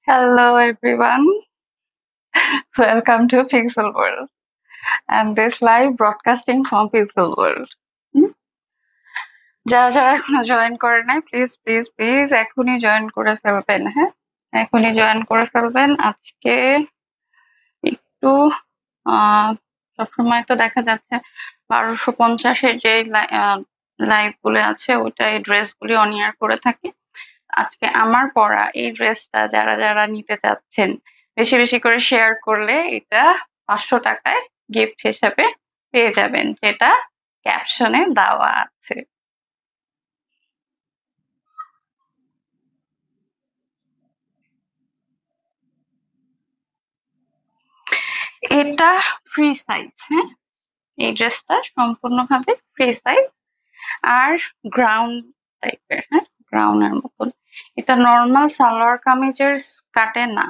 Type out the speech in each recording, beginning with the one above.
Hello everyone, welcome to Pixel World and this live broadcasting from Pixel World. যারা যারা এখনো join করে নাই প্লিজ প্লিজ প্লিজ এখনই জয়েন করে ফেলবেন। হ্যাঁ, এখনই জয়েন করে ফেলবেন। আজকে একটু সবসময় তো দেখা যাচ্ছে 1250-এর যে লাইভ গুলো আছে ওইটাই ড্রেসগুলি অন এয়ার করে থাকি। আজকে আমার পরা এই ড্রেসটা যারা যারা নিতে চাচ্ছেন বেশি বেশি করে শেয়ার করলে এটা 500 টাকায় গিফট হিসেবে পেয়ে যাবেন, যেটা ক্যাপশনে দেওয়া আছে। এটা ফ্রি সাইজ। হ্যাঁ, এই ড্রেসটা সম্পূর্ণভাবে ফ্রি সাইজ আর গ্রাউন্ড টাইপের। হ্যাঁ, গ্রাউন্ডের মতন। এটা নর্মাল সালোয়ার কামিজের কাটে না।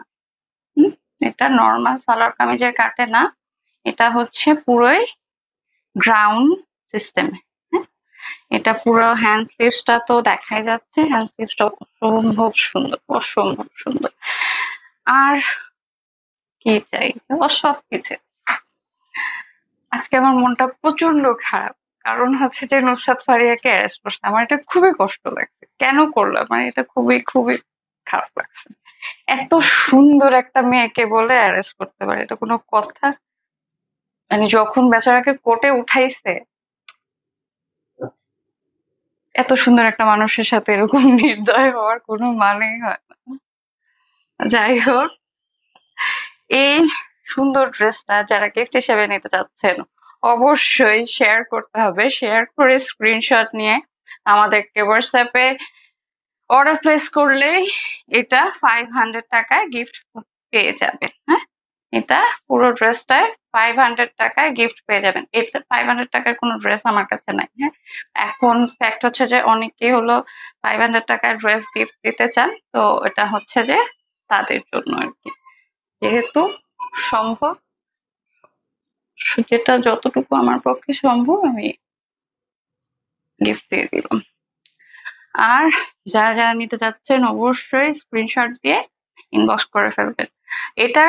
এটা নর্মাল সালোয়ার কামিজের কাটে না, এটা হচ্ছে পুরোই গ্রাউন্ড সিস্টেমে। হ্যাঁ, এটা পুরো হ্যান্ড স্লিভসটা তো দেখাই যাচ্ছে, হ্যান্ড স্লিভসটা অসম্ভব সুন্দর, অসম্ভব সুন্দর। আর কি চাই, সব কিছু। আজকে আমার মনটা প্রচন্ড খারাপ, কারণ হচ্ছে যে নুসরাত ফারিয়াকে অ্যারেস্ট করছে। আমার এটা খুবই কষ্ট লাগছে। কেন করলো, মানে এটা খুবই খুবই খারাপ লাগছে। এত সুন্দর একটা মেয়েকে বলে অ্যারেস্ট করতে পারে, এটা কোনো কথা? মানে যখন বেচারাকে কোর্টে উঠাইছে, এত সুন্দর একটা মানুষের সাথে এরকম নির্দয় হওয়ার কোনো মানেই হয় না। যাই হোক, এই সুন্দর ড্রেসটা যারা গিফট হিসেবে নিতে চাচ্ছেন অবশ্যই শেয়ার করতে হবে। শেয়ার করে স্ক্রিনশট নিয়ে আমাদেরকে হোয়াটসঅ্যাপে অর্ডার প্লেস করলেই এটা 500 টাকায় গিফট পেয়ে যাবেন। হ্যাঁ, এটা পুরো ড্রেসটায় 500 টাকায় গিফট পেয়ে যাবেন। এটা 500 টাকার কোনো ড্রেস আমার কাছে নাই। হ্যাঁ, এখন ফ্যাক্ট হচ্ছে যে অনেকেই হলো 500 টাকার ড্রেস গিফট দিতে চান, তো এটা হচ্ছে যে তাদের জন্য আর কি। যেহেতু সম্ভব, যেটা যতটুকু আমার পক্ষে সম্ভব আমি গিফট দিয়ে দিলাম। আর যারা যারা নিতে চাচ্ছেন অবশ্যই স্ক্রিনশট দিয়ে ইনবক্স করে ফেলবেন। এটা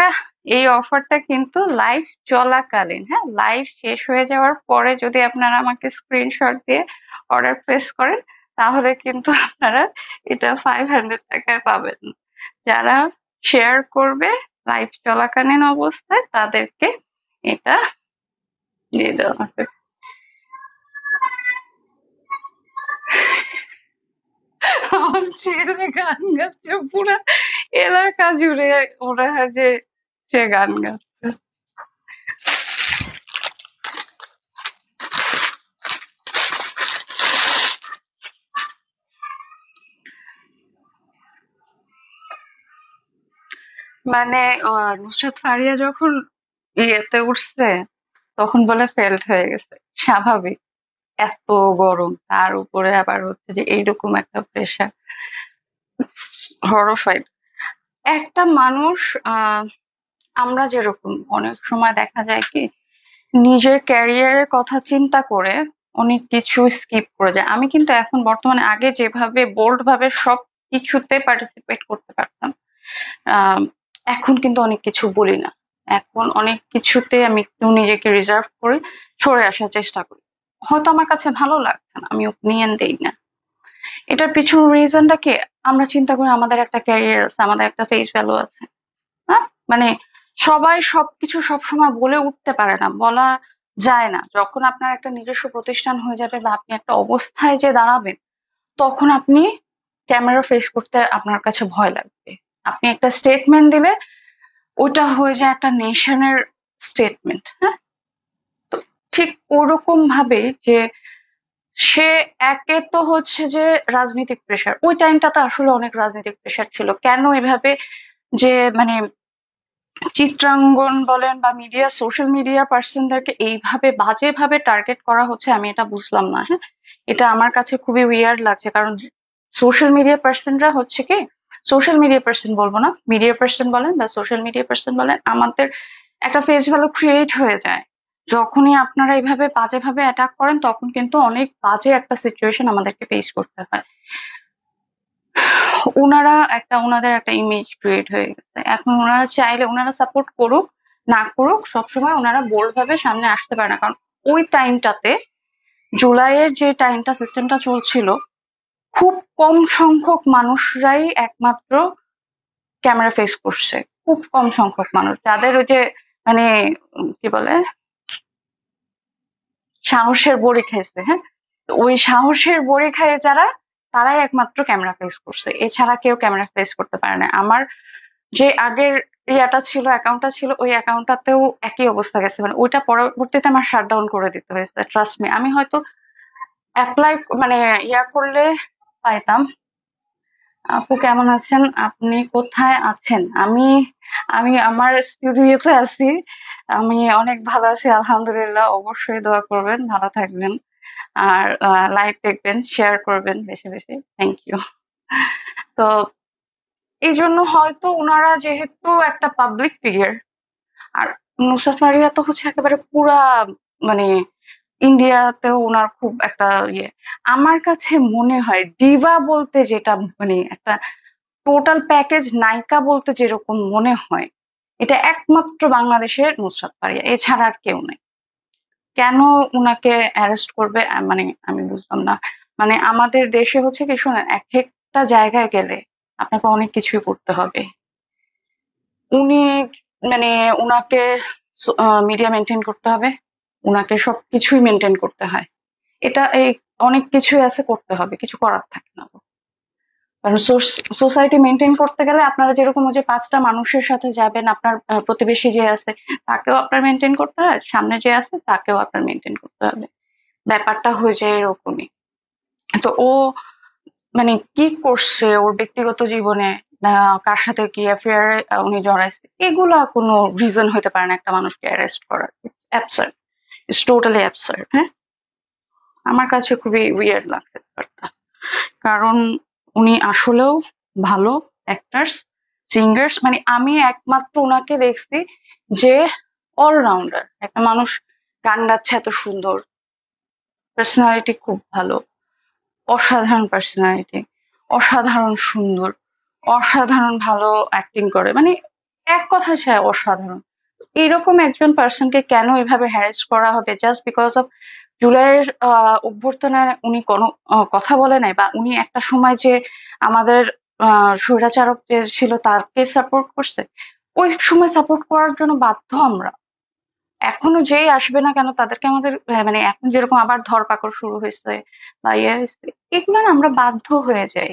এই অফারটা কিন্তু লাইভ চলাকালীন। হ্যাঁ, লাইভ শেষ হয়ে যাওয়ার পরে যদি আপনারা আমাকে স্ক্রিনশট দিয়ে অর্ডার প্লেস করেন তাহলে কিন্তু আপনারা এটা 500 টাকায় পাবেন। যারা শেয়ার করবে লাইভ চলাকালীন অবস্থায় তাদেরকে এটা দিয়ে দেওয়া হবে। আমার ছেলে গান গাচ্ছে, পুরা এলাকা জুড়ে ওরা যে সে গান গাচ্ছে। মানে নুসরাত ফারিয়া যখন ইয়েতে উঠছে তখন বলে ফেল্ট হয়ে গেছে। স্বাভাবিক, এত গরম, তার উপরে আবার হচ্ছে যে এইরকম একটা প্রেশার। হরফাইড একটা মানুষ। আমরা যেরকম অনেক সময় দেখা যায় কি নিজের ক্যারিয়ারের কথা চিন্তা করে অনেক কিছু স্কিপ করে যায়। আমি কিন্তু এখন বর্তমানে আগে যেভাবে বোল্ড ভাবে সব কিছুতে পার্টিসিপেট করতে পারতাম, এখন কিন্তু অনেক কিছু বলি না। এখন অনেক কিছুতে আমি একটু নিজেকে রিজার্ভ করে সরে আসার চেষ্টা করি। হয়তো আমার কাছে ভালো লাগছে না, আমি ওপিনিয়ন দেই না। এটার পিছনে রিজনটা কি? আমরা চিন্তা করি আমাদের একটা ক্যারিয়ার আছে, আমাদের একটা ফেস ভ্যালু আছে। হ্যাঁ, মানে সবাই সবকিছু সবসময় বলে উঠতে পারে না, বলা যায় না। যখন আপনার একটা নিজস্ব প্রতিষ্ঠান হয়ে যাবে বা আপনি একটা অবস্থায় যে দাঁড়াবেন, তখন আপনি ক্যামেরা ফেস করতে আপনার কাছে ভয় লাগবে। আপনি একটা স্টেটমেন্ট দিলে ওটা হয়ে যায় একটা নেশনের স্টেটমেন্ট। হ্যাঁ, তো ঠিক ওরকম ভাবে যে সে একে তো হচ্ছে যে রাজনৈতিক প্রেশার, ওই টাইমটাতে আসলে অনেক রাজনৈতিক প্রেশার ছিল। কেন এভাবে যে মানে চিত্রাঙ্গন বলেন বা মিডিয়া, সোশ্যাল মিডিয়া পার্সনদেরকে এইভাবে বাজেভাবে টার্গেট করা হচ্ছে আমি এটা বুঝলাম না। হ্যাঁ, এটা আমার কাছে খুবই উইয়ার্ড লাগছে। কারণ সোশ্যাল মিডিয়া পার্সনরা হচ্ছে কি, সোশ্যাল মিডিয়া পার্সন বলবো না, মিডিয়া পার্সন বলেন বা সোশ্যাল মিডিয়া পার্সন বলেন, আমাদের একটা ফেস ভ্যালু ক্রিয়েট হয়ে যায়। যখনই আপনারা এইভাবে বাজেভাবে অ্যাটাক করেন তখন কিন্তু অনেক বাজে একটা সিচুয়েশন আমাদেরকে ফেস করতে হয়। ওনাদের একটা ইমেজ ক্রিয়েট হয়ে গেছে। এখন ওনারা চাইলে ওনারা সাপোর্ট করুক না করুক, সবসময় ওনারা বোল্ড ভাবে সামনে আসতে পারে না, কারণ ওই টাইমটাতে জুলাইয়ের যে টাইমটা সিস্টেমটা চলছিল, খুব কম সংখ্যক মানুষরাই একমাত্র ক্যামেরা ফেস করছে। খুব কম সংখ্যক মানুষ যাদের ওই যে মানে কি বলে সাহসের বড়ি খাইছে, হ্যাঁ, তো ওই সাহসের বড়ি খায় যারা, তারাই একমাত্র ক্যামেরা ফেস করছে, এছাড়া কেউ ক্যামেরা ফেস করতে পারে না। আমার যে আগের ছিল, অ্যাকাউন্টটা ছিল, ওই অ্যাকাউন্টটাতেও একই অবস্থা গেছে, মানে ওইটা পরবর্তীতে আমার শাটডাউন করে দিতে হয়েছে। ট্রাস্ট মি, আমি হয়তো অ্যাপ্লাই মানে করলে পাইতাম। আপু কেমন আছেন? আপনি কোথায় আছেন? আমি আমি আমার স্টুডিওতে আছি। আমি অনেক ভালো আছি আলহামদুলিল্লাহ। অবশ্যই দোয়া করবেন, ভালো থাকবেন, আর লাইভ দেখবেন, শেয়ার করবেন বেশি বেশি। Thank you. তো এই জন্য হয়তো ওনারা যেহেতু একটা পাবলিক ফিগার, আর নুসরাত ফারিয়া তো হচ্ছে একেবারে পুরা মানে ইন্ডিয়াতেও ওনার খুব একটা ইয়ে। আমার কাছে মনে হয় ডিভা বলতে যেটা মানে একটা টোটাল প্যাকেজ নায়িকা বলতে যেরকম মনে হয়, এটা একমাত্র বাংলাদেশের নুসরাত ফারিয়া, এছাড়া আর কেউ নেই। কেন উনাকে অ্যারেস্ট করবে মানে আমি বুঝলাম না। মানে আমাদের দেশে হচ্ছে কি, শোনেন, এক একটা জায়গায় গেলে আপনাকে অনেক কিছুই করতে হবে। উনি মানে উনাকে মিডিয়া মেনটেন করতে হবে, উনাকে সবকিছুই মেনটেন করতে হয়। এটা এই অনেক কিছুই আছে করতে হবে, কিছু করার থাকে না। কারণ সোসাইটি মেনটেন করতে গেলে আপনারা যেরকম ওই যে 5টা মানুষের সাথে যাবেন, আপনার প্রতিবেশী যে আছে তাকেও আপনার মেনটেন করতে হয়, সামনে যে আছে তাকেও আপনার মেনটেন করতে হবে। ব্যাপারটা হয়ে যায় এরকমই। তো ও মানে কি করছে ওর ব্যক্তিগত জীবনে, কার সাথে কি অ্যাফেয়ারে উনি জড়াইছে, এগুলা কোনো রিজন হইতে পারে না একটা মানুষকে অ্যারেস্ট করার। It's absurd, it's totally absurd. হ্যাঁ, আমার কাছে খুবই উইয়ার্ড লাগছে ব্যাপারটা। কারণ উনি আসলেও ভালো অ্যাক্টার্স, সিঙ্গার্স, মানে আমি একমাত্র ওনাকে দেখছি যে অলরাউন্ডার একটা মানুষ। গান গাচ্ছে এত সুন্দর, পার্সোনালিটি খুব ভালো, অসাধারণ পার্সোনালিটি, অসাধারণ সুন্দর, অসাধারণ ভালো অ্যাক্টিং করে, মানে এক কথায় সে অসাধারণ। এরকম একজন পার্সনকে কেন এভাবে হ্যারাস করা হবে জাস্ট বিকজ অফ জুলাইয়ের অভ্যর্থনায় উনি কোনো কথা বলে নাই, বা উনি একটা সময় যে আমাদের স্বৈরাচারক যে ছিল তাকে সাপোর্ট করছে, ওই সময় সাপোর্ট করার জন্য বাধ্য আমরা। এখনো যেই আসবে না কেন তাদেরকে আমাদের মানে এখন যেরকম আবার ধরপাকড় শুরু হয়েছে বা ইয়ে হয়েছে, এগুলো না আমরা বাধ্য হয়ে যাই।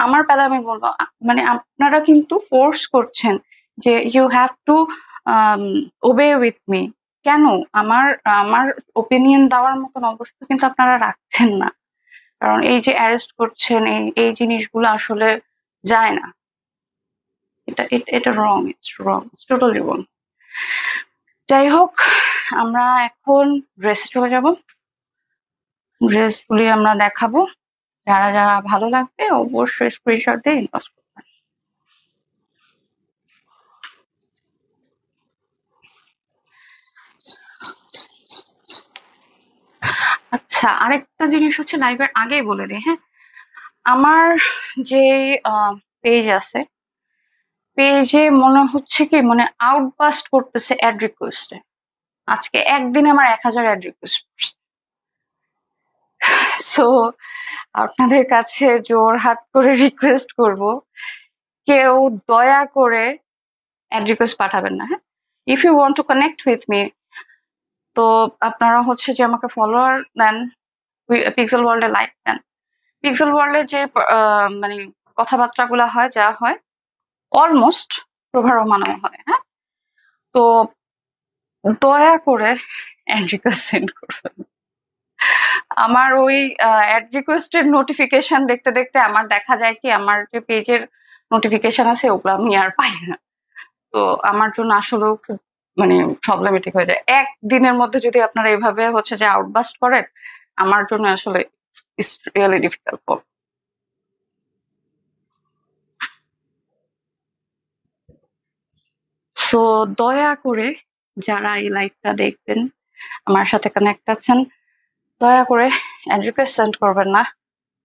আমার বেলা আমি বলবো মানে আপনারা কিন্তু ফোর্স করছেন যে you have to obey with me. কেন? আমার আমার ওপিনিয়ন দেওয়ার মতন অবস্থা কিন্তু আপনারা রাখছেন না। কারণ এই যে অ্যারেস্ট করছেন, এই জিনিসগুলো আসলে যায় না। এটা রং, ইটস টোটালি রং। যাই হোক, আমরা এখন ড্রেসে চলে যাব। ড্রেসগুলি আমরা দেখাবো, যারা যারা ভালো লাগবে অবশ্যই স্ক্রিনশট দিয়ে ইনবক্স করবেন। আচ্ছা, আরেকটা জিনিস হচ্ছে, লাইভের আগেই বলে দিই, হ্যাঁ, আমার যে পেজ আছে, পেজে মনে হচ্ছে কি মানে আউটবাস্ট করতেছে অ্যাড রিকোয়েস্টে। আজকে একদিনে আমার 1000 অ্যাড রিকোয়েস্ট করছে। সো আপনাদের কাছে জোরহাট করে রিকোয়েস্ট করব, কেউ দয়া করে অ্যাড রিকোয়েস্ট পাঠাবেন না। হ্যাঁ, if you want to connect with me, তো আপনারা হচ্ছে যে আমাকে ফলোয়ার দেন, পিক্সেল ওয়ার্ল্ডে লাইক দেন। পিক্সেল ওয়ার্ল্ডে যে মানে কথাবার্তাগুলো হয়, যা হয় অলমোস্ট প্রভা রহমানও হয়। হ্যাঁ, তো দয়া করে অ্যাড রিকোয়েস্ট সেন্ড করবেন। আমার ওই অ্যাড রিকোয়েস্টের নোটিফিকেশন দেখতে দেখতে আমার দেখা যায় কি, আমার যে পেজের নোটিফিকেশন আছে ওগুলো আমি আর পাই না। তো আমার জন্য আসলেও খুব মানে প্রবলেমেটিক হয়ে যায়। একদিনের মধ্যে যদি আপনারা এভাবে হচ্ছে যে আউটবাস্ট করেন, আমার জন্য আসলে ইটস রিয়েলি ডিফিকাল্ট। সো দয়া করে যারা এই লাইভটা দেখবেন, আমার সাথে কানেক্ট আছেন, দয়া করে রিকোয়েস্ট সেন্ড করবেন না।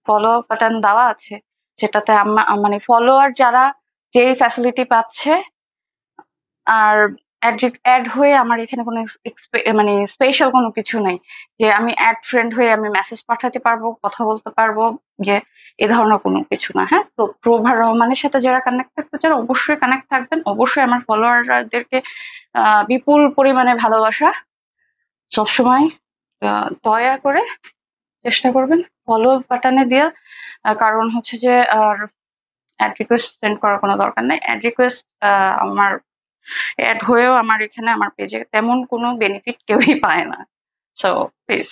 ফলো বাটন দেওয়া আছে, সেটাতে মানে ফলোয়ার যারা যেই ফ্যাসিলিটি পাচ্ছে, আর অ্যাড হয়ে আমার এখানে কোনো মানে স্পেশাল কোনো কিছু নাই যে আমি অ্যাড ফ্রেন্ড হয়ে আমি মেসেজ পাঠাতে পারবো, কথা বলতে পারবো, যে এ ধরনের কোনো কিছু না। হ্যাঁ, তো প্রভার রহমানের সাথে যারা কানেক্ট থাকতে চান অবশ্যই কানেক্ট থাকবেন, অবশ্যই আমার ফলোয়ারদেরকে বিপুল পরিমাণে ভালোবাসা সবসময় দয়া করে চেষ্টা করবেন ফলো বাটনে দিয়ে। কারণ হচ্ছে যে আর অ্যাড রিকোয়েস্ট সেন্ড করার কোনো দরকার নেই। অ্যাড রিকোয়েস্ট আমার অ্যাড হয়েও আমার এখানে আমার পেজে তেমন কোনো বেনিফিট কেউই পায় না। So please.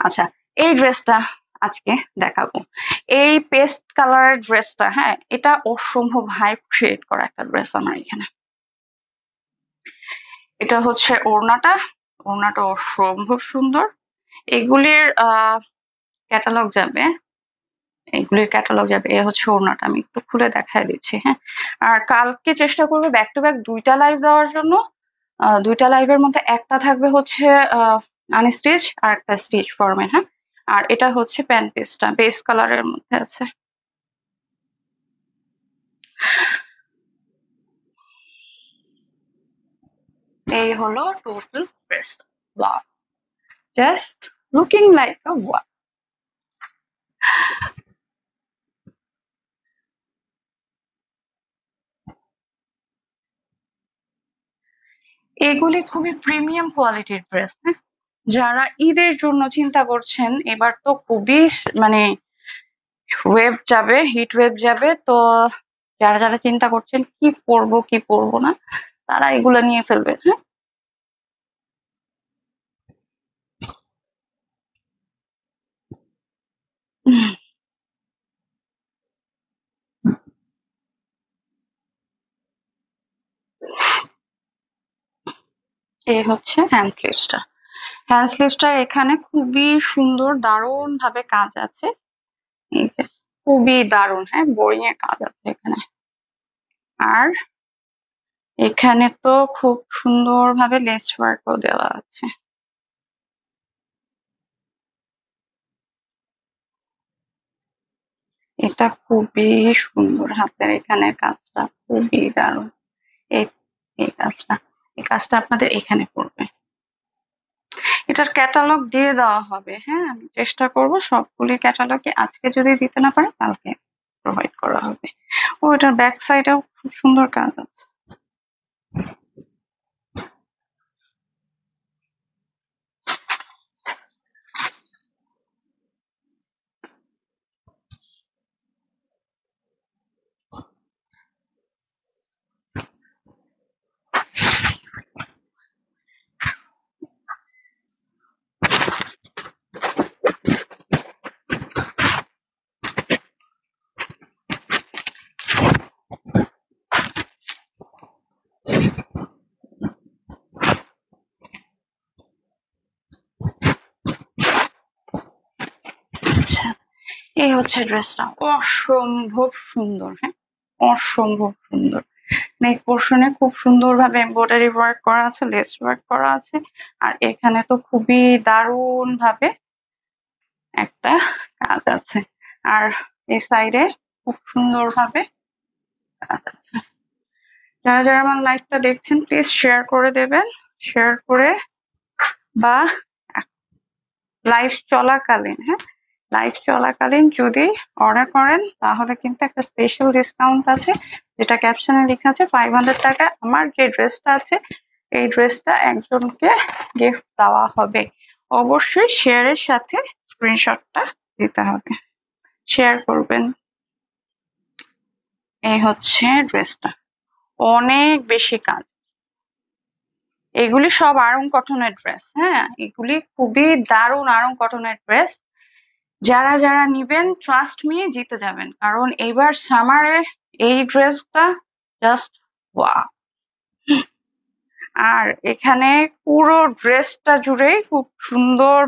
আচ্ছা, এই ড্রেসটা আজকে দেখাবো। এই পেস্ট কালারের ড্রেসটা, হ্যাঁ, এটা অসম্ভব হাইপ ক্রিয়েট করা একটা ড্রেস আমার এখানে। এটা হচ্ছে ওড়নাটা অসম্ভব সুন্দর। এগুলির ক্যাটালগ যাবে, এ হচ্ছে ওড়নাটা। আমি একটু খুলে দেখায় দিচ্ছি। হ্যাঁ, আর কালকে চেষ্টা করবো ব্যাক টু ব্যাক 2টা লাইভ দেওয়ার জন্য। 2টা লাইভের মধ্যে একটা থাকবে হচ্ছে আনস্টিচ আর একটা স্টিচ ফর্মে। হ্যাঁ, আর এটা হচ্ছে প্যান্ট পিসটা বেস কালারের মধ্যে আছে। এই হলো total dress. Wow, just looking like আ ওয়াও। এগুলি খুবই প্রিমিয়াম কোয়ালিটির ড্রেস। হ্যাঁ, যারা ঈদের জন্য চিন্তা করছেন, এবার তো খুবই মানে হিট ওয়েভ যাবে, তো যারা যারা চিন্তা করছেন কি পরবো কি পরবো না, তারা এগুলো নিয়ে ফেলবেন। হ্যাঁ, এই হচ্ছে হ্যান্ড স্লিভসটার এখানে খুবই সুন্দর দারুণ ভাবে কাজ আছে। এই যে খুবই দারুণ, হ্যাঁ, বোরিং এর কাজ আছে এখানে। আর এখানে তো খুব সুন্দর ভাবে লেস ওয়ার্কও দেওয়া আছে। এটা খুবই সুন্দর, হাতের এখানে কাজটা খুবই দারুণ। এই এই কাজটা আপনাদের এখানে পড়বে। এটার ক্যাটালগ দিয়ে দেওয়া হবে। হ্যাঁ, আমি চেষ্টা করব সবগুলি ক্যাটালগে আজকে যদি দিতে না পারে কালকে প্রোভাইড করা হবে। ও, এটার ব্যাক সাইডেও খুব সুন্দর কাজ আছে। আচ্ছা, এই হচ্ছে ড্রেসটা অসম্ভব সুন্দর। হ্যাঁ, অসম্ভব সুন্দর। নেক পোর্শনে খুব সুন্দর ভাবে এমব্রয়ডারি ওয়ার্ক করা আছে, লেস ওয়ার্ক করা আছে, আর এখানে তো খুবই দারুণ ভাবে একটা কাজ আছে। আর এই সাইডে খুব সুন্দর ভাবে কাজ আছে। যারা যারা আমার লাইভটা দেখছেন প্লিজ শেয়ার করে দেবেন। শেয়ার করে বা লাইভ চলাকালীন, হ্যাঁ, লাইভ চলাকালীন যদি অর্ডার করেন তাহলে কিন্তু একটা স্পেশাল ডিসকাউন্ট আছে, যেটা ক্যাপশনে লেখা আছে 500 টাকা। আমার যে ড্রেসটা আছে এই ড্রেসটা একজনকে গিফট দেওয়া হবে। অবশ্যই শেয়ারের সাথে স্ক্রিনশটটা দিতে হবে, শেয়ার করবেন। এই হচ্ছে ড্রেসটা, অনেক বেশি কাজ। এগুলি সব আড়ং কটনের ড্রেস। হ্যাঁ, এগুলি খুবই দারুণ আড়ং কটনের ড্রেস। যারা যারা নিবেন ট্রাস্ট মি জিতে যাবেন, কারণ এইবার সামারে এই ড্রেসটা জাস্ট ওয়াও। আর এখানে পুরো ড্রেসটা জুড়েই খুব সুন্দর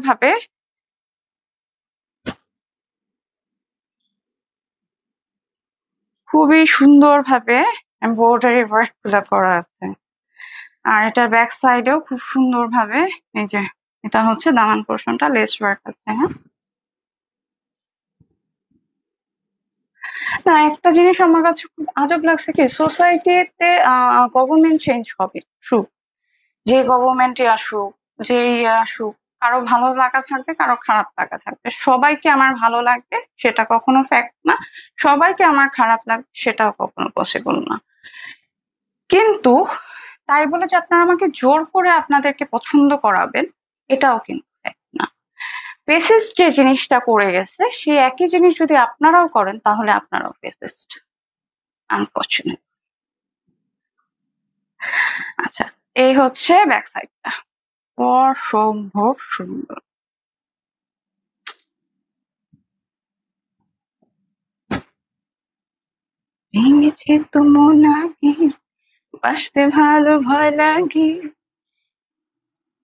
ভাবে এমব্রয়ডারি ওয়ার্ক গুলা করা আছে। আর এটার ব্যাক সাইডেও খুব সুন্দর ভাবে এই যে এটা হচ্ছে দামান পোর্শনটা লেস ওয়ার্ক আছে। হ্যাঁ, না, একটা জিনিস আমার কাছে খুব আজব লাগছে কি, সোসাইটিতে গভর্নমেন্ট চেঞ্জ হবে, ট্রু। যে গভর্নমেন্টই আসুক, যেই আসুক, কারো ভালো লাগা থাকবে, কারো খারাপ লাগা থাকবে। সবাইকে আমার ভালো লাগবে সেটা কখনো ফ্যাক্ট না, সবাইকে আমার খারাপ লাগবে সেটাও কখনো পসিবল না। কিন্তু তাই বলে যে আপনারা আমাকে জোর করে আপনাদেরকে পছন্দ করাবেন, এটাও কিন্তু fact না। ফেসিস্ট যে জিনিসটা করে গেছে সেই একই জিনিস যদি আপনারাও করেন তাহলে আপনারাও ফেসিস্ট, আনফরচুনেট। আচ্ছা, এই হচ্ছে ব্যাক সাইডটা, অসম্ভব সুন্দর। ভেঙেছে তো মন আগে, বাসতে ভালো ভয় লাগে,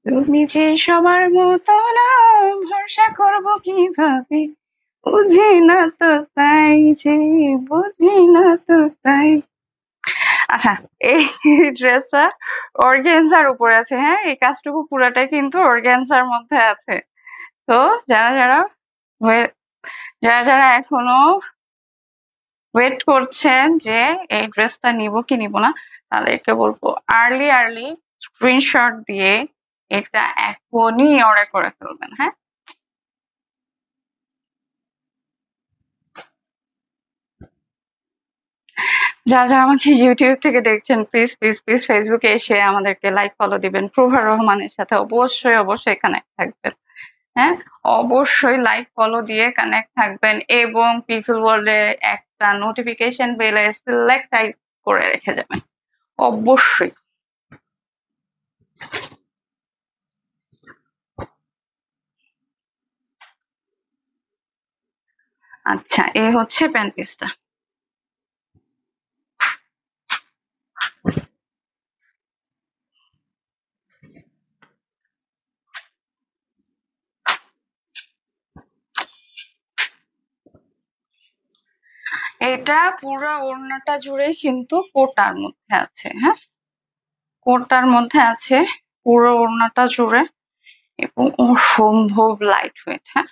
তুমি যে সবার মতো না, ভরসা করবো কিভাবে, বুঝি না তো তাই যে, বুঝি না তো তাই। আচ্ছা, এই ড্রেসটা অর্গেনজার উপরে আছে, হ্যাঁ, এই কাজটুকু পুরাটাই কিন্তু অর্গেনজার মধ্যে আছে। তো যারা যারা যারা যারা এখনো ওয়েট করছেন যে এই ড্রেসটা নিব কি নিব না, তাদেরকে বলবো আর্লি আর্লি স্ক্রিনশট দিয়ে এটা এখনই অর্ডার করে ফেলবেন, হ্যাঁ। যারা যারা আমাকে ইউটিউব থেকে দেখছেন, প্লিজ প্লিজ প্লিজ ফেসবুকে এসে আমাদেরকে লাইক ফলো দিবেন, প্রভার রহমানের সাথে অবশ্যই অবশ্যই কানেক্ট থাকবেন, হ্যাঁ। অবশ্যই লাইক ফলো দিয়ে কানেক্ট থাকবেন এবং পিপল ওয়ার্ল্ডে একটা নোটিফিকেশন বেলে সিলেক্ট টাইপ করে রেখে যাবেন অবশ্যই। আচ্ছা, এই হচ্ছে প্যান্ট পিসটা। এটা পুরো ওড়নাটা জুড়েই কিন্তু কোটার মধ্যে আছে, হ্যাঁ, কোটার মধ্যে আছে পুরো ওড়নাটা জুড়ে, এবং অসম্ভব লাইট ওয়েট, হ্যাঁ।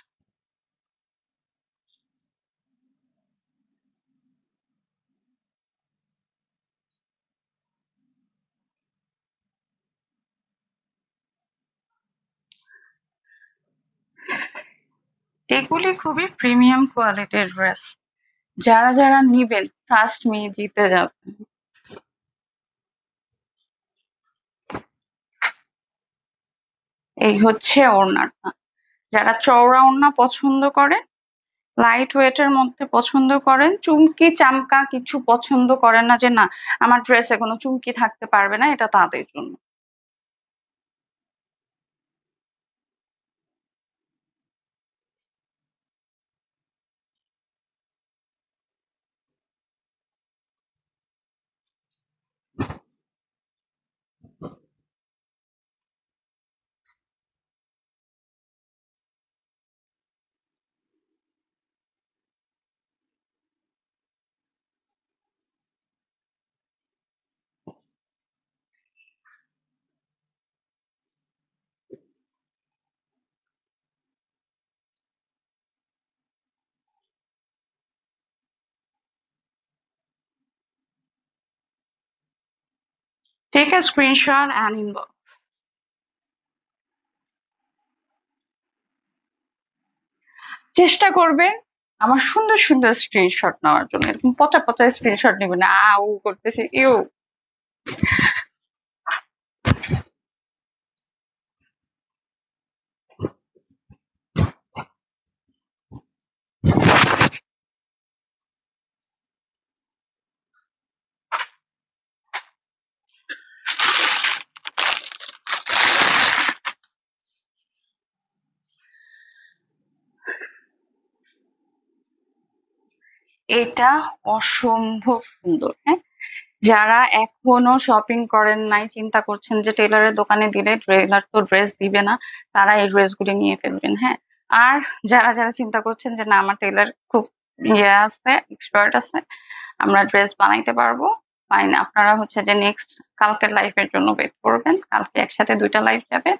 এগুলি খুবই প্রিমিয়াম কোয়ালিটির ড্রেস, যারা যারা নিবেন ট্রাস্ট মি জিতে যাবেন। এই হচ্ছে ওড়নাটা, যারা চওড়া ওড়না পছন্দ করেন, লাইট ওয়েটের মধ্যে পছন্দ করেন, চুমকি চামকা কিছু পছন্দ করেন না, যে না আমার ড্রেসে কোনো চুমকি থাকতে পারবে না, এটা তাদের জন্য। Take a screenshot and inbox. চেষ্টা করবেন আমার সুন্দর সুন্দর স্ক্রিনশট নেওয়ার জন্য, এরকম পচা পচা স্ক্রিনশট নেবেন না, ও করতেছে ইউ। এটা অসম্ভব সুন্দর, হ্যাঁ। যারা এখনো শপিং করেন নাই, চিন্তা করছেন যে টেলারের দোকানে দিলে টেলার তো ড্রেস দিবে না, তারা এই ড্রেসগুলি নিয়ে ফেলবেন, হ্যাঁ। আর যারা যারা চিন্তা করছেন যে না আমার টেলার খুব ইয়ে আছে, এক্সপার্ট আছে, আমরা ড্রেস বানাইতে পারবো, ফাইন, আপনারা হচ্ছে যে নেক্সট কালকের লাইফের জন্য ওয়েট করবেন, কালকে একসাথে দুইটা লাইফ যাবে।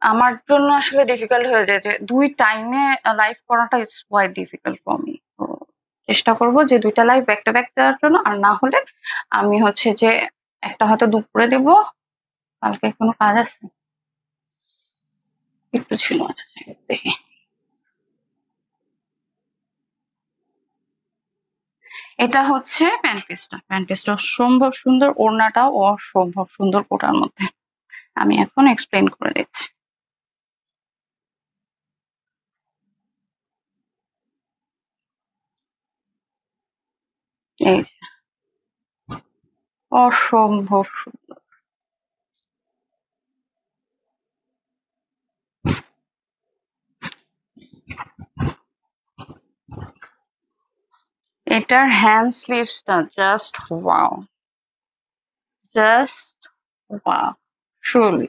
আমার জন্য আসলে ডিফিকাল্ট হয়ে যায় যে দুই টাইমে লাইভ করাটা, it's quite difficult for me. চেষ্টা করব যে 2টা লাইভ ব্যাক টু ব্যাক দেওয়ার জন্য, আর না হলে আমি হচ্ছে যে একটা হয়তো দুপুরে দেব। কালকে কোনো কাজ আছে একটু ছিল, আচ্ছা দেখি। এটা হচ্ছে প্যান্ট পিসটা। প্যান্ট পিসটা অসম্ভব সুন্দর, ওড়নাটাও অসম্ভব সুন্দর কোটার মধ্যে। আমি এখন এক্সপ্লেন করে দিচ্ছি। এই যে অসম্ভব সুন্দর। এটার হ্যান্ড স্লিভসটা just wow, just wow truly.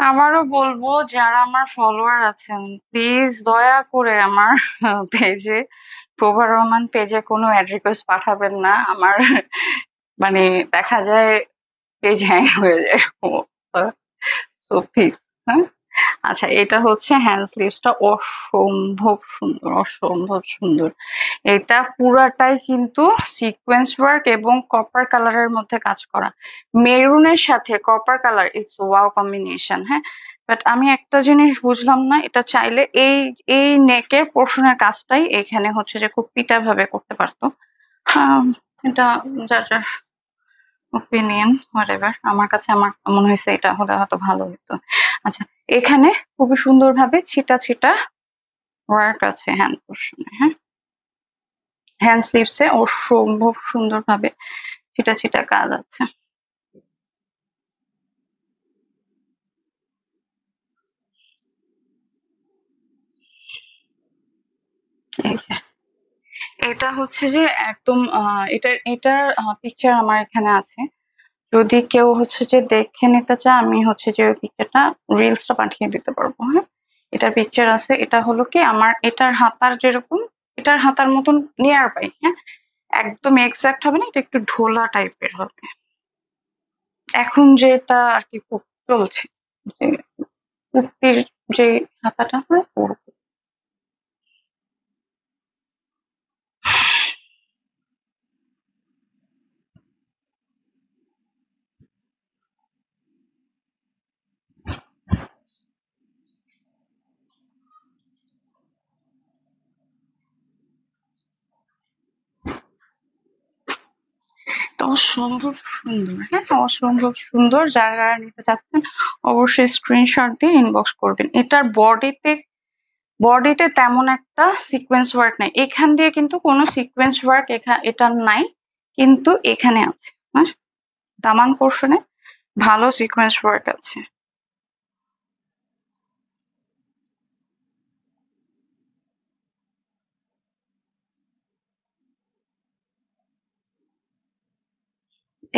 আবারও বলবো, যারা আমার ফলোয়ার আছেন প্লিজ দয়া করে আমার পেজে, প্রভা রহমান পেজে কোনো অ্যাড রিকোয়েস্ট পাঠাবেন না। আমার মানে দেখা যায় পেজ হ্যাং হয়ে যায়। তো প্লিজ, হ্যাঁ। আচ্ছা, এটা হচ্ছে হ্যান্ড স্লিভসটা অসম্ভব সুন্দর, অসম্ভব সুন্দর। এটা পুরাটাই কিন্তু সিকোয়েন্স ওয়ার্ক এবং কপার কালারের মধ্যে কাজ করা। মেরুনের সাথে copper colour is wow combination, হ্যাঁ। বাট আমি একটা জিনিস বুঝলাম না, এটা চাইলে এই এই নেকের পোর্শনের কাজটাই এখানে হচ্ছে যে খুব পিটা ভাবে করতে পারতো। এটা যার যার ওপিনিয়ন, হোয়াটএভার। আমার কাছে আমার মনে হয়েছে এটা হলে হয়তো ভালো হতো। আচ্ছা, এখানে খুবই সুন্দরভাবে ছিটা ছিটা ওয়ার্ক আছে হ্যান্ড পোর্শনে, হ্যাঁ। হ্যান্ড স্লিভসে অসম্ভব সুন্দরভাবে ছিটা ছিটা কাজ আছে। এই যে এটা হচ্ছে যে একদম এটার পিকচার আমার এখানে আছে। যদি কেউ হচ্ছে যে দেখে নিতে চায়, আমি হচ্ছে যে ওই পিকচারটা রিলসটা পাঠিয়ে দিতে পারবো, হ্যাঁ। এটার পিকচার আছে। এটা হলো কি আমার এটার হাতার যেরকম, এটার হাতার মতন নিয়ার বাই, হ্যাঁ। একদম এক্সাক্ট হবে না, এটা একটু ঢোলা টাইপের হবে। এখন যেটা আর কি খুব চলছে, যে কুর্তির যে হাতাটা হয় ওরকম। অসম্ভব সুন্দর, হ্যাঁ, অসম্ভব সুন্দর। যারা নিতে চাচ্ছেন অবশ্যই স্ক্রিনশট দিয়ে ইনবক্স করবেন। এটার বডিতে তেমন একটা সিকোয়েন্স ওয়ার্ক নাই, এখান দিয়ে কিন্তু কোনো সিকোয়েন্স ওয়ার্ক এটার নাই, কিন্তু এখানে আছে, হ্যাঁ। দামান পোর্শনে ভালো সিকোয়েন্স ওয়ার্ক আছে।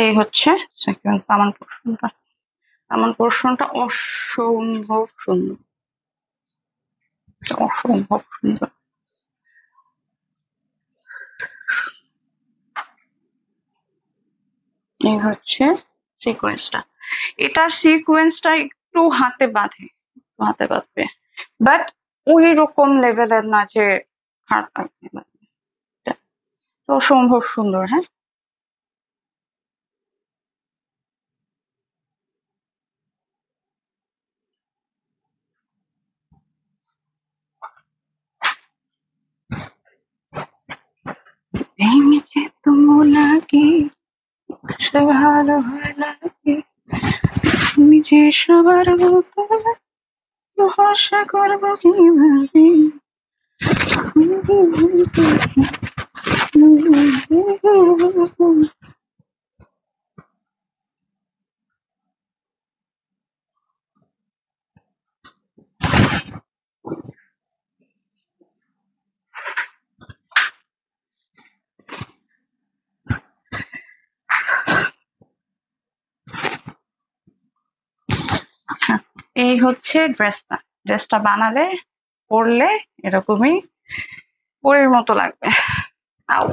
এই হচ্ছে সিকোয়েন্স দামান পোর্শনটা। দামান পোর্শনটা অসম্ভব সুন্দর, অসম্ভব সুন্দর। এই হচ্ছে সিকোয়েন্সটা। এটার সিকোয়েন্সটা একটু হাতে বাঁধে, হাতে বাঁধবে, বাট ওই রকম লেভেলের না যে খারাপ লাগবে। তো অসম্ভব সুন্দর, হ্যাঁ। ভেঙেছে তুমো নাকি সে ভালো হয় নাকি, তুমি যে সবার মতো ভরসা করবো কিভাবে। এই হচ্ছে ড্রেসটা। ড্রেসটা বানালে পরলে এরকমই পরীর মতো লাগবে। আউ,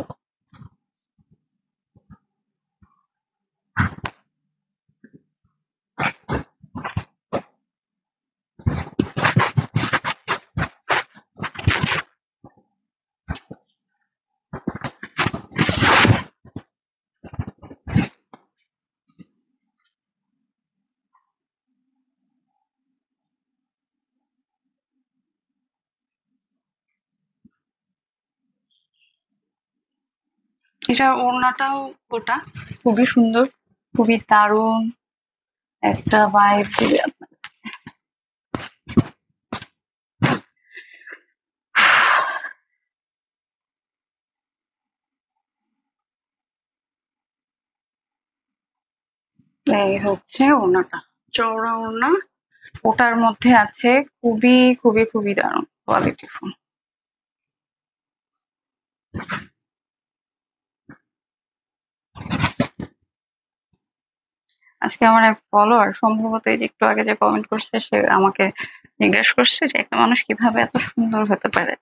এটা ওড়নাটাও ওটা খুবই সুন্দর, খুবই দারুণ একটা ভাইব দিবে আপনাকে। এই হচ্ছে ওড়নাটা, চওড়া ওড়না, ওটার মধ্যে আছে খুবই খুবই খুবই দারুণ কোয়ালিটি ফোন। আজকে আমার এক ফলোয়ার সম্ভবত এই যে একটু আগে যে কমেন্ট করছে, সে আমাকে জিজ্ঞেস করছে যে একটা মানুষ কিভাবে এত সুন্দর হতে পারে।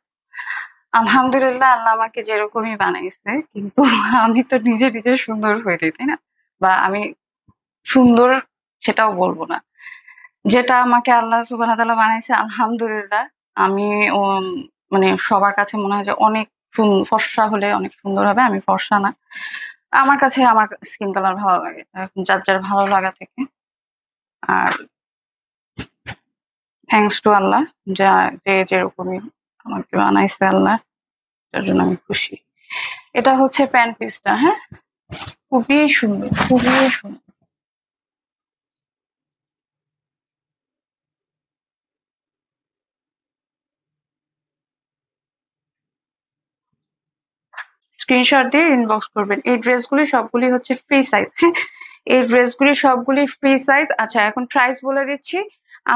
আলহামদুলিল্লাহ, আল্লাহ আমাকে যেরকমই বানাইছে, কিন্তু আমি তো নিজে নিজে সুন্দর হইনি, তাই না? বা আমি সুন্দর সেটাও বলবো না। যেটা আমাকে আল্লাহ সুবহানাহু ওয়া তাআলা বানাইছে, আলহামদুলিল্লাহ, আমি মানে সবার কাছে মনে হয় যে অনেক ফর্সা হলে অনেক সুন্দর হবে। আমি ফর্সা না, আমার কাছে আমার স্কিন কালার ভালো লাগে, এখন যার যার ভালো লাগা থেকে। আর থ্যাঙ্কস টু আল্লাহ, যা যে যেরকমই আমাকে বানাইছে আল্লাহ, তার জন্য আমি খুশি। এটা হচ্ছে প্যান্ট পিসটা, হ্যাঁ, খুবই সুন্দর, খুবই সুন্দর। স্ক্রিনশট দিয়ে ইনবক্স করবেন। এই ড্রেসগুলি সবগুলি হচ্ছে ফ্রি সাইজ, হ্যাঁ, এই ড্রেসগুলি সবগুলি ফ্রি সাইজ। আচ্ছা, এখন প্রাইস বলে দিচ্ছি।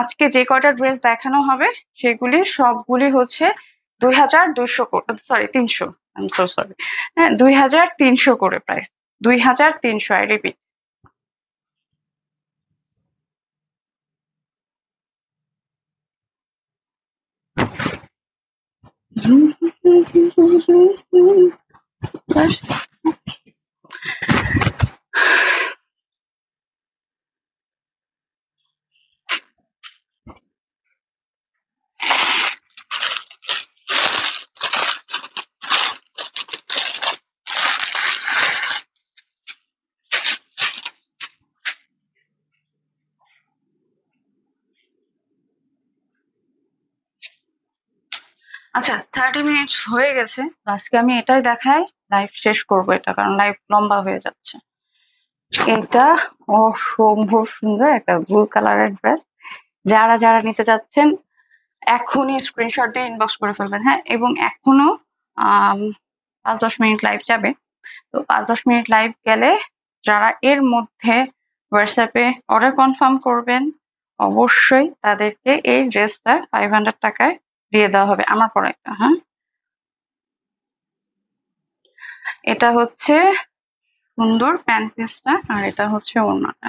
আজকে যে কয়টা ড্রেস দেখানো হবে সেগুলি সবগুলি হচ্ছে 2200 sorry 300, I am so sorry, হ্যাঁ, 2300 করে প্রাইস, 2300, আই রিপিট। আচ্ছা, 30 মিনিটস হয়ে গেছে, আজকে আমি এটাই দেখাই, লাইভ শেষ করবো এটা, কারণ লাইভ লম্বা হয়ে যাচ্ছে। এটা অসম্ভব সুন্দর একটা ব্লু কালারের ড্রেস। যারা যারা নিতে চাচ্ছেন এখনই স্ক্রিনশট দিয়ে ইনবক্স করে ফেলবেন, হ্যাঁ। এবং এখনো 5-10 মিনিট লাইভ যাবে, তো 5-10 মিনিট লাইভ গেলে যারা এর মধ্যে হোয়াটসঅ্যাপে অর্ডার কনফার্ম করবেন, অবশ্যই তাদেরকে এই ড্রেসটা 500 টাকায় দিয়ে দেওয়া হবে, আমার প্রোডাক্টটা, হ্যাঁ। এটা হচ্ছে সুন্দর প্যান্ট পিসটা, আর এটা হচ্ছে ওড়নাটা।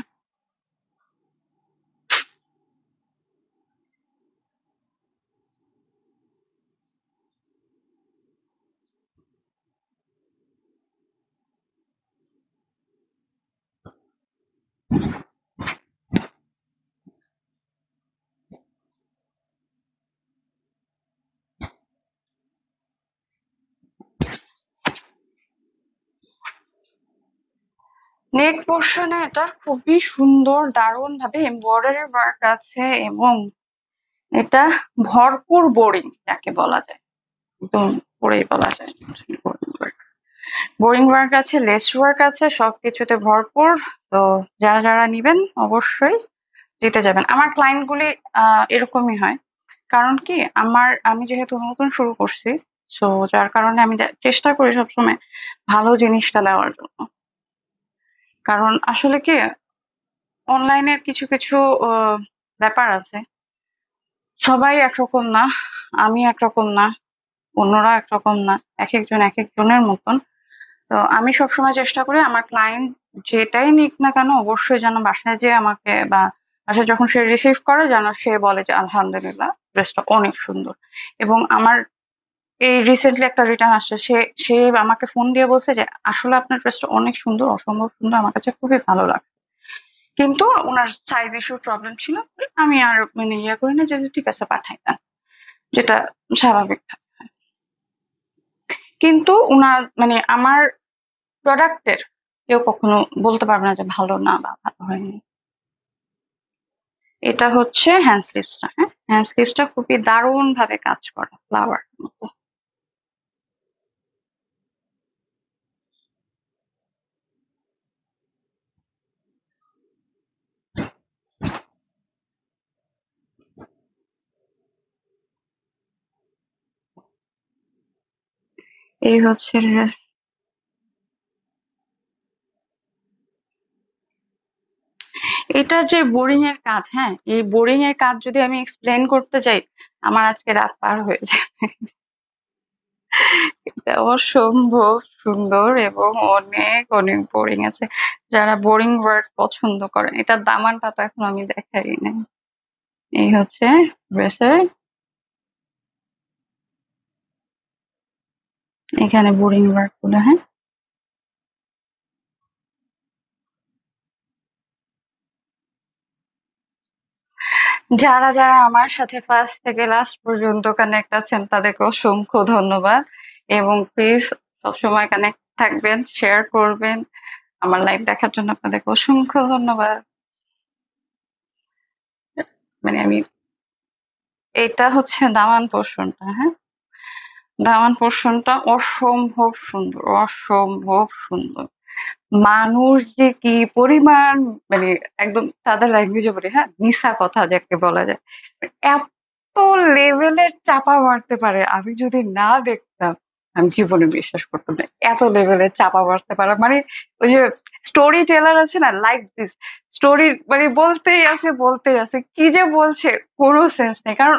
নেক পোর্শনে এটা খুবই সুন্দর, দারুণ ভাবে এমব্রয়ডারি ওয়ার্ক আছে, এবং এটা ভরপুর বোরিং যাকে বলা যায়, একদম পরেই বলা যায় বোরিং ওয়ার্ক আছে, লেস ওয়ার্ক আছে, সবকিছুতে ভরপুর। তো যারা যারা নিবেন অবশ্যই জিতে যাবেন। আমার ক্লায়েন্ট গুলি এরকমই হয়, কারণ কি আমি যেহেতু নতুন শুরু করছি, সো যার কারণে আমি চেষ্টা করি সবসময় ভালো জিনিসটা দেওয়ার জন্য। কারণ আসলে কি, অনলাইনের কিছু কিছু ব্যাপার আছে, সবাই একরকম না, আমি একরকম না, অন্যরা একরকম না, এক একজন এক একজনের মতন। তো আমি সবসময় চেষ্টা করি আমার ক্লায়েন্ট যেটাই নিক না কেন, অবশ্যই যেন বাসায় যেয়ে আমাকে, বা বাসায় যখন সে রিসিভ করে, যেন সে বলে যে আলহামদুলিল্লাহ, ড্রেসটা অনেক সুন্দর। এবং আমার এই রিসেন্টলি একটা রিটার্ন আসছে, সে সে আমাকে ফোন দিয়ে বলছে যে আসলে আপনার ড্রেসটা অনেক সুন্দর, অসম্ভব সুন্দর, আমার কাছে খুবই ভালো লাগে। কিন্তু ওনার সাইজ ইস্যুর প্রবলেম ছিল, আমি আর মানে ইয়ে করি না, যে ঠিক আছে পাঠাই দেন, যেটা স্বাভাবিক। কিন্তু উনার মানে আমার প্রোডাক্টের কেউ কখনো বলতে পারবে না যে ভালো না বা ভালো হয়নি। এটা হচ্ছে হ্যান্ড স্লিভসটা, হ্যাঁ, হ্যান্ড স্লিভসটা খুবই দারুণ ভাবে কাজ করা, ফ্লাওয়ার মতো। এই হচ্ছে এটা যে বোরিং এর কাজ, হ্যাঁ, এই বোরিং এর কাজ যদি আমি এক্সপ্লেন করতে যাই আমার আজকে রাত পার হয়ে যাবে। এটা অসম্ভব সুন্দর এবং অনেক অনেক বোরিং আছে। যারা বোরিং ওয়ার্ড পছন্দ করেন, এটার দামানটা তো এখন আমি দেখাই নাই। এই হচ্ছে ড্রেসের, এখানে বোরিং ওয়ার্ড গুলো, হ্যাঁ। যারা যারা আমার সাথে ফার্স্ট থেকে লাস্ট পর্যন্ত কানেক্ট আছেন তাদেরকে অসংখ্য ধন্যবাদ, এবং প্লিজ সবসময় কানেক্ট থাকবেন, শেয়ার করবেন। আমার লাইভ দেখার জন্য আপনাদেরকে অসংখ্য ধন্যবাদ। মানে আমি, এটা হচ্ছে দামান পোর্শনটা, হ্যাঁ, দামান পোর্শনটা অসম্ভব সুন্দর, অসম্ভব সুন্দর। মানুষ যে কি পরিমাণ, মানে একদম তাদের ল্যাঙ্গুয়েজে বলি, হ্যাঁ, মিশা কথা যাকে বলা যায়, এত লেভেলের চাপা মারতে পারে, আমি যদি না দেখতাম আমি জীবনে বিশ্বাস করতাম না এত লেভেলের চাপা মারতে পারে। মানে ওই যে স্টোরি টেলার আছে না, লাইক দিস স্টোরি, মানে বলতেই আছে কি যে বলছে, কোনো সেন্স নেই। কারণ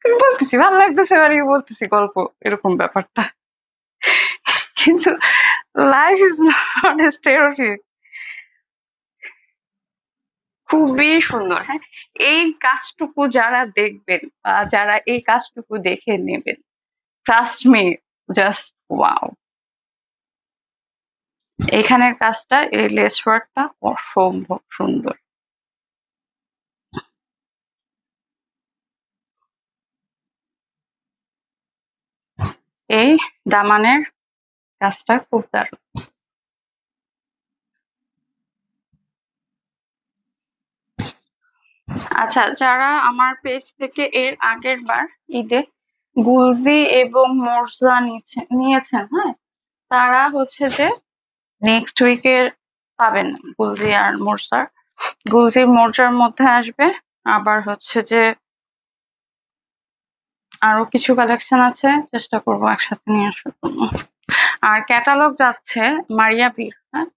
আমি বলতেছি ভালো লাগতেছে, মানে বলতেছি গল্প, এরকম ব্যাপারটা। কিন্তু life is not a stereotype. খুবই সুন্দর, হ্যাঁ। এই কাজটুকু যারা দেখবেন বা যারা এই কাজটুকু দেখে নেবেন, ট্রাস্ট মি, জাস্ট ওয়াও। এখানের কাজটা, এই লেস ওয়ার্কটা অসম্ভব সুন্দর। এই দামানের কাজটা খুব দারুণ। আচ্ছা, যারা আমার পেজ থেকে এর আগের বার ঈদে গুলজি এবং মোর্জা নিয়েছেন, হ্যাঁ, তারা হচ্ছে যে নেক্সট উইকের পাবেন গুলজি আর মোর্জার। গুলজি মোর্জার মধ্যে আসবে, আবার হচ্ছে যে আরো কিছু কালেকশন আছে, চেষ্টা করবো একসাথে নিয়ে আসার জন্য। আর ক্যাটালগ যাচ্ছে মারিয়া বীর, হ্যাঁ,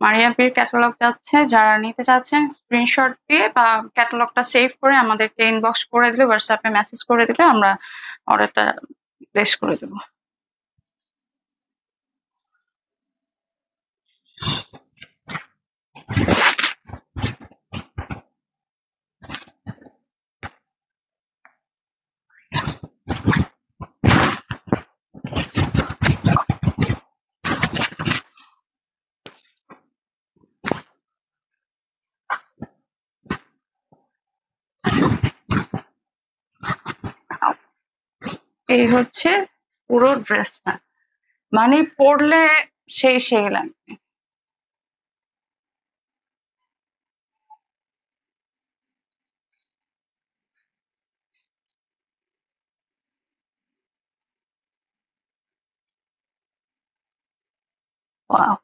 মারিয়া বীর ক্যাটালগ যাচ্ছে। যারা নিতে চাচ্ছেন স্ক্রিনশট দিয়ে বা ক্যাটালগটা সেভ করে আমাদেরকে ইনবক্স করে দিলে, হোয়াটসঅ্যাপে মেসেজ করে দিলে আমরা অর্ডারটা প্লেস করে দেবো। এই হচ্ছে পুরো ড্রেসটা, মানে পরলে সেই সেই লাগবে। ওয়াও।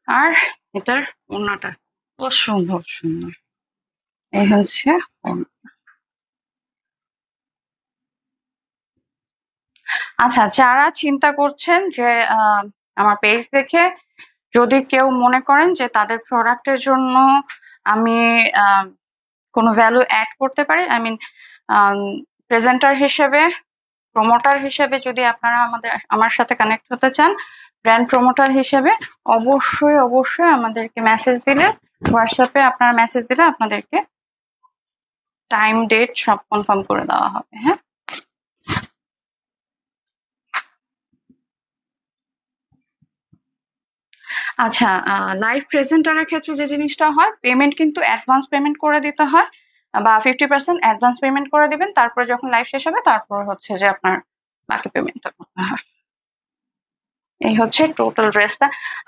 আর এটার ওড়নাটা অসম্ভব সুন্দর। এই হচ্ছে ওড়না। আচ্ছা, যারা চিন্তা করছেন যে আমার পেজ দেখে যদি কেউ মনে করেন যে তাদের প্রোডাক্টের জন্য আমি কোনো ভ্যালু অ্যাড করতে পারি, আই মিন প্রেজেন্টার হিসেবে, প্রমোটার হিসেবে যদি আপনারা আমার সাথে কানেক্ট হতে চান, ব্র্যান্ড প্রমোটার হিসেবে, অবশ্যই অবশ্যই আমাদেরকে মেসেজ দিলে, হোয়াটসঅ্যাপে আপনারা মেসেজ দিলে আপনাদেরকে টাইম ডেট সব কনফার্ম করে দেওয়া হবে, হ্যাঁ। আচ্ছা, লাইভ প্রেজেন্টারের ক্ষেত্রে যে জিনিসটা হয়, পেমেন্ট কিন্তু অ্যাডভান্স পেমেন্ট করে দিতে হয়, বা 50% অ্যাডভান্স পেমেন্ট করে দিবেন, তারপরে যখন লাইভ শেষ হবে তারপর হচ্ছে যে আপনার বাকি পেমেন্টটা করতে হয়। এই হচ্ছে টোটাল ড্রেসটা।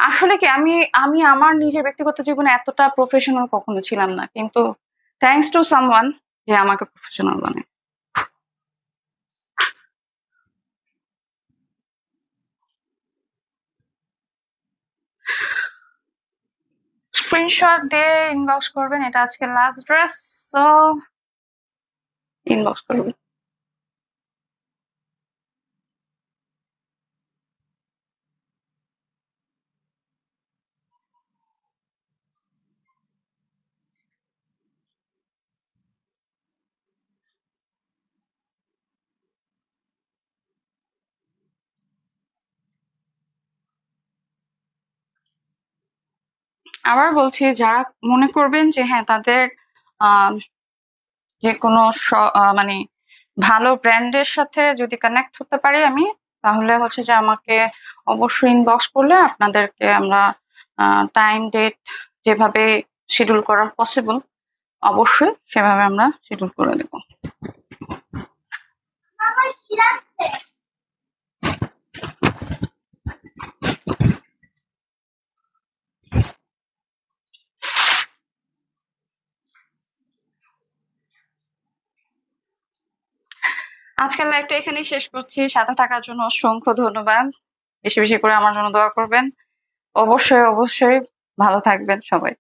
আসলে কি আমি আমি আমার নিজের ব্যক্তিগত জীবনে এতটা প্রফেশনাল কখনো ছিলাম না, কিন্তু থ্যাঙ্কস টু সামওয়ান যে আমাকে প্রফেশনাল বানায়। স্ক্রিনশট দিয়ে ইনবক্স করবেন, এটা আজকে লাস্ট ড্রেস, সো ইনবক্স করবেন। আবার বলছি, যারা মনে করবেন যে হ্যাঁ তাদের আহ যে কোনো মানে ভালো ব্র্যান্ডের সাথে যদি কানেক্ট হতে পারি আমি, তাহলে হচ্ছে যে আমাকে অবশ্যই ইনবক্স করলে আপনাদেরকে আমরা টাইম ডেট যেভাবে শিডিউল করা পসিবল অবশ্যই সেভাবে আমরা শিডিউল করে দেবো। আজকের লাইভটা এখানেই শেষ করছি। সাথে থাকার জন্য অসংখ্য ধন্যবাদ। বেশি বেশি করে আমার জন্য দোয়া করবেন। অবশ্যই অবশ্যই ভালো থাকবেন সবাই।